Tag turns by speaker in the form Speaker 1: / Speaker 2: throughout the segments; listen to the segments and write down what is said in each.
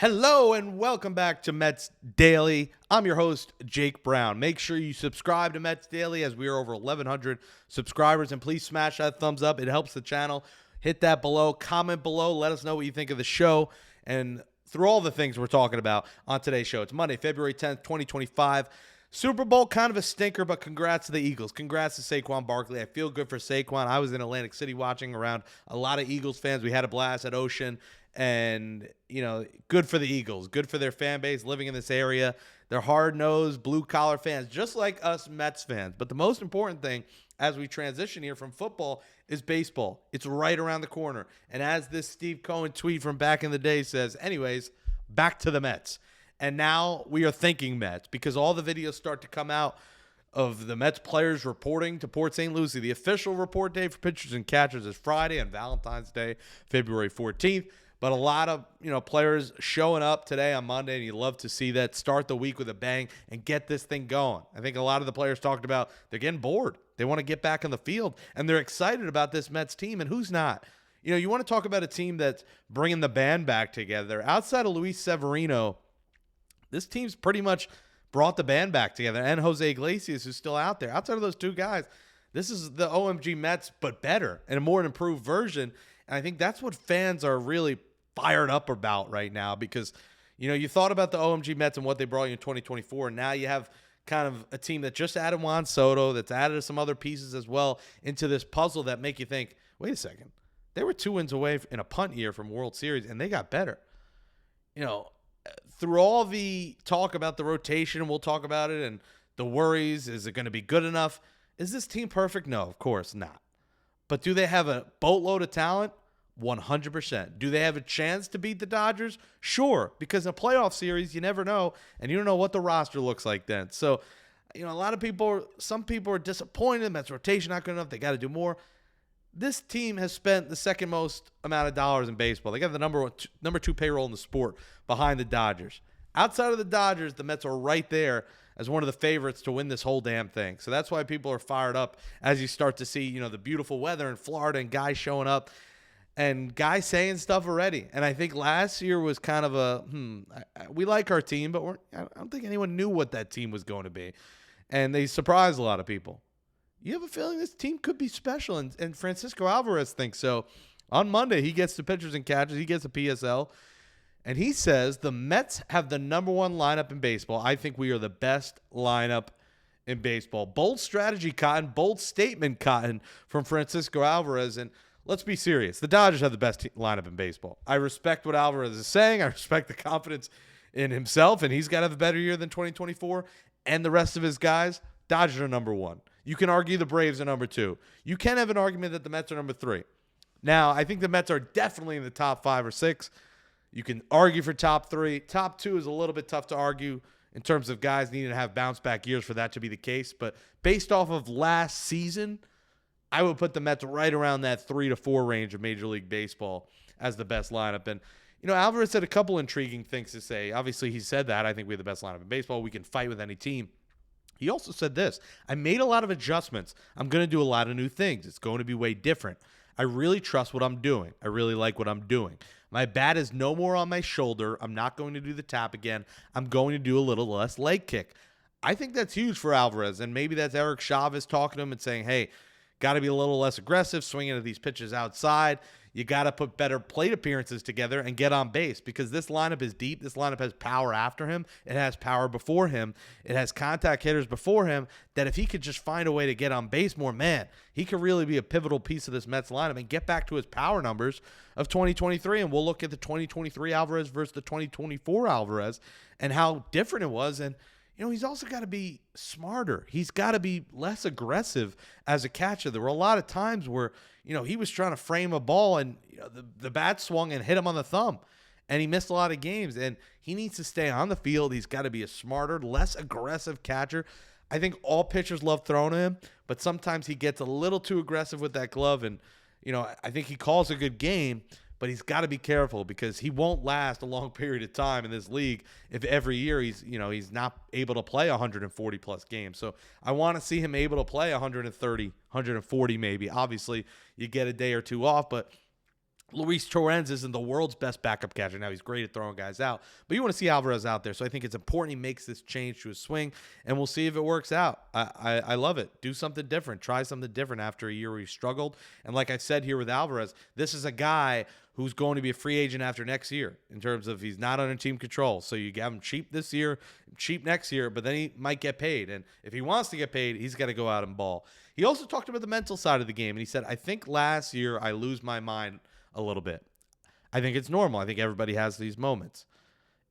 Speaker 1: Hello and welcome back to Mets Daily. I'm your host, Jake Brown. Make sure you subscribe to Mets Daily as we are over 1,100 subscribers, and please smash that thumbs up. It helps the channel. Hit that below. Comment below. Let us know what you think of the show and through all the things we're talking about on today's show. It's Monday, February 10th, 2025. Super Bowl, kind of a stinker, but congrats to the Eagles. Congrats to Saquon Barkley. I feel good for Saquon. I was in Atlantic City watching around a lot of Eagles fans. We had a blast at Ocean. And, good for the Eagles, good for their fan base living in this area. They're hard-nosed, blue-collar fans, just like us Mets fans. But the most important thing as we transition here from football is baseball. It's right around the corner. And as this Steve Cohen tweet from back in the day says, anyways, back to the Mets. And now we are thinking Mets because all the videos start to come out of the Mets players reporting to Port St. Lucie. The official report day for pitchers and catchers is Friday on Valentine's Day, February 14th. But a lot of, players showing up today on Monday, and you love to see that. Start the week with a bang and get this thing going. I think a lot of the players talked about they're getting bored. They want to get back on the field, and they're excited about this Mets team, and who's not? You want to talk about a team that's bringing the band back together. Outside of Luis Severino, this team's pretty much brought the band back together, and Jose Iglesias, who's still out there. Outside of those two guys, this is the OMG Mets, but better and a more improved version, and I think that's what fans are really fired up about right now because, you thought about the OMG Mets and what they brought you in 2024, and now you have kind of a team that just added Juan Soto, that's added some other pieces as well into this puzzle that make you think, wait a second, they were 2 wins away in a punt year from World Series, and they got better. Through all the talk about the rotation, and we'll talk about it, and the worries, is it going to be good enough? Is this team perfect? No, of course not. But do they have a boatload of talent? 100%. Do they have a chance to beat the Dodgers? Sure, because in a playoff series, you never know, and you don't know what the roster looks like then. So, some people are disappointed. Mets rotation not good enough. They got to do more. This team has spent the second most amount of dollars in baseball. They got the number two payroll in the sport behind the Dodgers. Outside of the Dodgers, the Mets are right there as one of the favorites to win this whole damn thing. So that's why people are fired up as you start to see, the beautiful weather in Florida and guys showing up. And guys saying stuff already. And I think last year was kind of we like our team, but I don't think anyone knew what that team was going to be. And they surprised a lot of people. You have a feeling this team could be special, and Francisco Alvarez thinks so. On Monday, he gets the pitchers and catchers. He gets a PSL, and he says the Mets have the number one lineup in baseball. I think we are the best lineup in baseball. Bold strategy, Cotton. Bold statement, Cotton, from Francisco Alvarez. And let's be serious. The Dodgers have the best lineup in baseball. I respect what Alvarez is saying. I respect the confidence in himself, and he's got to have a better year than 2024. And the rest of his guys, Dodgers are number one. You can argue the Braves are number two. You can have an argument that the Mets are number three. Now, I think the Mets are definitely in the top 5 or 6. You can argue for top 3. Top 2 is a little bit tough to argue in terms of guys needing to have bounce-back years for that to be the case. But based off of last season, I would put the Mets right around that 3 to 4 range of Major League Baseball as the best lineup. And, Alvarez had a couple intriguing things to say. Obviously, he said that. I think we have the best lineup in baseball. We can fight with any team. He also said this: I made a lot of adjustments. I'm going to do a lot of new things. It's going to be way different. I really trust what I'm doing. I really like what I'm doing. My bat is no more on my shoulder. I'm not going to do the tap again. I'm going to do a little less leg kick. I think that's huge for Alvarez, and maybe that's Eric Chavez talking to him and saying, hey, got to be a little less aggressive, swinging at these pitches outside. You got to put better plate appearances together and get on base because this lineup is deep. This lineup has power after him. It has power before him. It has contact hitters before him that if he could just find a way to get on base more, man, he could really be a pivotal piece of this Mets lineup and get back to his power numbers of 2023. And we'll look at the 2023 Alvarez versus the 2024 Alvarez and how different it was. And he's also got to be smarter. He's got to be less aggressive as a catcher. There were a lot of times where, he was trying to frame a ball and the bat swung and hit him on the thumb. And he missed a lot of games. And he needs to stay on the field. He's got to be a smarter, less aggressive catcher. I think all pitchers love throwing to him, but sometimes he gets a little too aggressive with that glove. And, I think he calls a good game, but he's got to be careful because he won't last a long period of time in this league if every year he's not able to play 140 plus games. So I want to see him able to play 130, 140 maybe. Obviously, you get a day or two off, but Luis Torrens isn't the world's best backup catcher. Now, he's great at throwing guys out, but you want to see Alvarez out there. So I think it's important he makes this change to his swing, and we'll see if it works out. I love it. Do something different. Try something different after a year where he struggled. And like I said here with Alvarez, this is a guy who's going to be a free agent after next year in terms of he's not under team control. So you have him cheap this year, cheap next year, but then he might get paid. And if he wants to get paid, he's got to go out and ball. He also talked about the mental side of the game, and he said, I think last year I lose my mind a little bit. I think it's normal. I think everybody has these moments.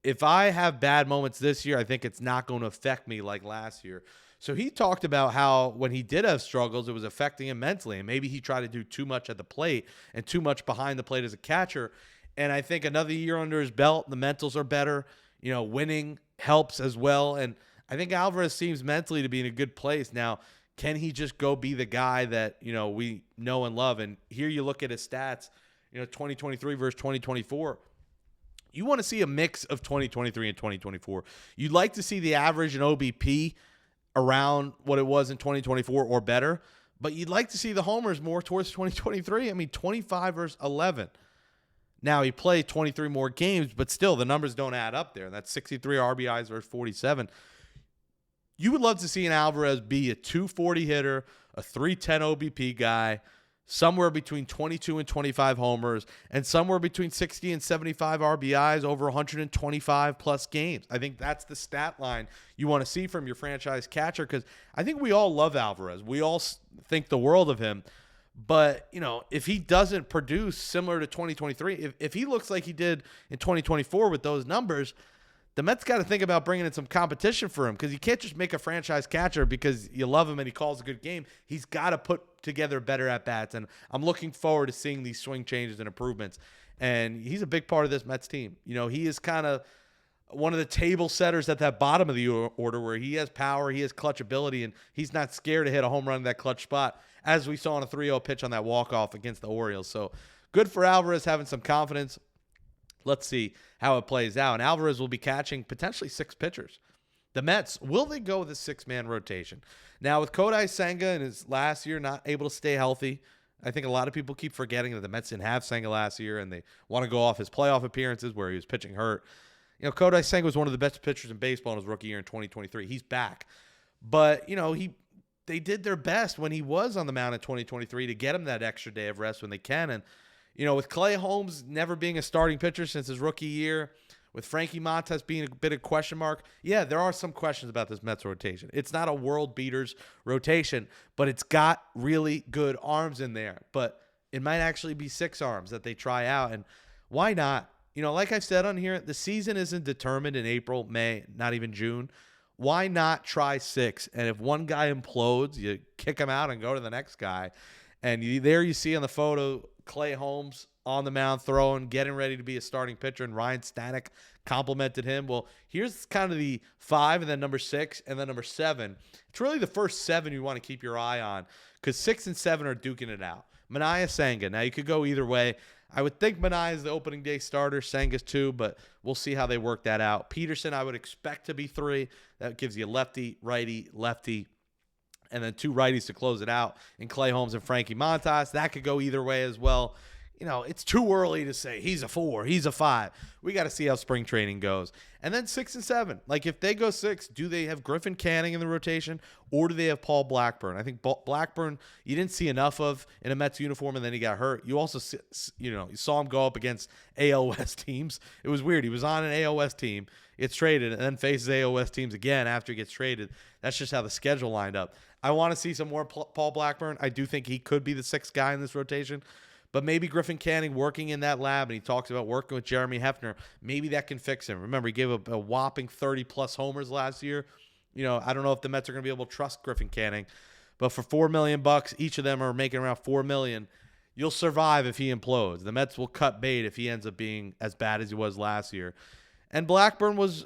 Speaker 1: If I have bad moments this year, I think it's not going to affect me like last year. So he talked about how when he did have struggles, it was affecting him mentally. And maybe he tried to do too much at the plate and too much behind the plate as a catcher. And I think another year under his belt, the mentals are better. You know, winning helps as well. And I think Alvarez seems mentally to be in a good place. Now, can he just go be the guy that, you know, we know and love? And here you look at his stats, you know, 2023 versus 2024. You want to see a mix of 2023 and 2024. You'd like to see the average in OBP around what it was in 2024 or better, but you'd like to see the homers more towards 2023. I mean, 25 versus 11. Now, he played 23 more games, but still the numbers don't add up there. That's 63 RBIs versus 47. You would love to see an Alvarez be a 240 hitter, a 310 OBP guy, somewhere between 22 and 25 homers, and somewhere between 60 and 75 RBIs over 125 plus games. I think that's the stat line you want to see from your franchise catcher, because I think we all love Alvarez. We all think the world of him. But, you know, if he doesn't produce similar to 2023, if he looks like he did in 2024 with those numbers, the Mets got to think about bringing in some competition for him, because you can't just make a franchise catcher because you love him and he calls a good game. He's got to put together better at-bats, and I'm looking forward to seeing these swing changes and improvements. And he's a big part of this Mets team. You know, he is kind of one of the table setters at that bottom of the order, where he has power, he has clutch ability, and he's not scared to hit a home run in that clutch spot, as we saw on a 3-0 pitch on that walk-off against the Orioles. So good for Alvarez having some confidence. Let's see how it plays out. And Alvarez will be catching potentially 6 pitchers. The Mets, will they go with a 6-man rotation? Now, with Kodai Senga in his last year not able to stay healthy, I think a lot of people keep forgetting that the Mets didn't have Senga last year, and they want to go off his playoff appearances where he was pitching hurt. You know, Kodai Senga was one of the best pitchers in baseball in his rookie year in 2023. He's back. But, you know, they did their best when he was on the mound in 2023 to get him that extra day of rest when they can. And, you know, with Clay Holmes never being a starting pitcher since his rookie year, with Frankie Montas being a bit of question mark, yeah, there are some questions about this Mets rotation. It's not a world beaters rotation, but it's got really good arms in there. But it might actually be 6 arms that they try out, and why not? You know, like I've said on here, the season isn't determined in April, May, not even June. Why not try 6? And if one guy implodes, you kick him out and go to the next guy. And there you see on the photo Clay Holmes on the mound throwing, getting ready to be a starting pitcher, and Ryan Stanek complimented him. Well, here's kind of the 5, and then number 6, and then number 7. It's really the first 7 you want to keep your eye on, because 6 and 7 are duking it out. Manaea Senga. Now, you could go either way. I would think Manaea is the opening day starter, Senga's 2, but we'll see how they work that out. Peterson, I would expect to be 3. That gives you lefty, righty, lefty, and then 2 righties to close it out, and Clay Holmes and Frankie Montas. That could go either way as well. You know, it's too early to say he's a 4, he's a 5. We got to see how spring training goes. And then 6 and 7. Like, if they go 6, do they have Griffin Canning in the rotation, or do they have Paul Blackburn? I think Blackburn you didn't see enough of in a Mets uniform, and then he got hurt. You also, you saw him go up against AL West teams. It was weird. He was on an AL West team, gets traded, and then faces AL West teams again after he gets traded. That's just how the schedule lined up. I want to see some more Paul Blackburn. I do think he could be the 6th guy in this rotation. But maybe Griffin Canning working in that lab, and he talks about working with Jeremy Hefner, maybe that can fix him. Remember, he gave a whopping 30-plus homers last year. You know, I don't know if the Mets are going to be able to trust Griffin Canning. But for $4 million, each of them are making around $4 million. You'll survive if he implodes. The Mets will cut bait if he ends up being as bad as he was last year. And Blackburn is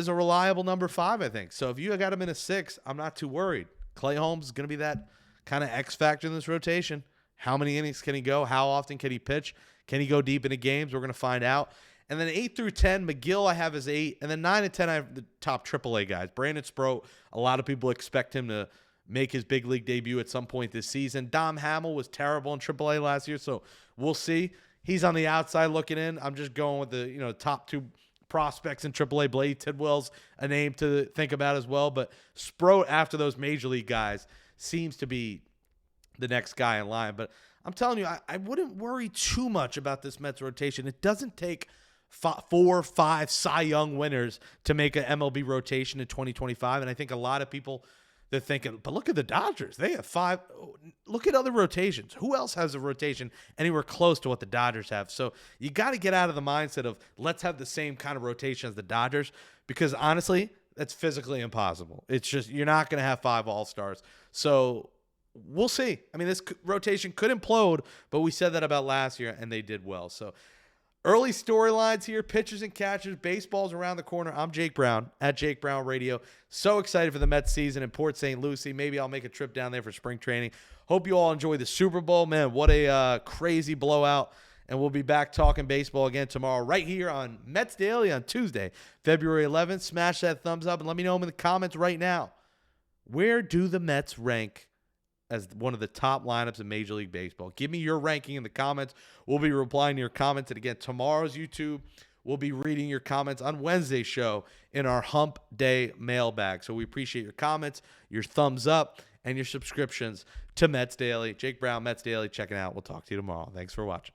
Speaker 1: a reliable number 5, I think. So if you got him in a 6, I'm not too worried. Clay Holmes is going to be that kind of X factor in this rotation. How many innings can he go? How often can he pitch? Can he go deep into games? We're going to find out. And then 8 through 10, McGill I have as 8. And then 9 and 10, I have the top AAA guys. Brandon Sproat, a lot of people expect him to make his big league debut at some point this season. Dom Hamill was terrible in AAA last year, so we'll see. He's on the outside looking in. I'm just going with the top two prospects in AAA. Blade Tidwell's a name to think about as well. But Sproat, after those major league guys, seems to be the next guy in line. But I'm telling you, I wouldn't worry too much about this Mets rotation. It doesn't take 4 or 5 Cy Young winners to make an MLB rotation in 2025. And I think a lot of people, they're thinking, but look at the Dodgers. They have 5. Look at other rotations. Who else has a rotation anywhere close to what the Dodgers have? So you got to get out of the mindset of let's have the same kind of rotation as the Dodgers, because honestly, that's physically impossible. It's just you're not going to have 5 All-Stars. So we'll see. I mean, this rotation could implode, but we said that about last year, and they did well. So early storylines here, pitchers and catchers, baseball's around the corner. I'm Jake Brown at Jake Brown Radio. So excited for the Mets season in Port St. Lucie. Maybe I'll make a trip down there for spring training. Hope you all enjoy the Super Bowl. Man, what a crazy blowout. And we'll be back talking baseball again tomorrow right here on Mets Daily on Tuesday, February 11th. Smash that thumbs up and let me know in the comments right now. Where do the Mets rank as one of the top lineups in Major League Baseball? Give me your ranking in the comments. We'll be replying to your comments. And again, tomorrow's YouTube, we'll be reading your comments on Wednesday's show in our Hump Day mailbag. So we appreciate your comments, your thumbs up, and your subscriptions to Mets Daily. Jake Brown, Mets Daily, checking out. We'll talk to you tomorrow. Thanks for watching.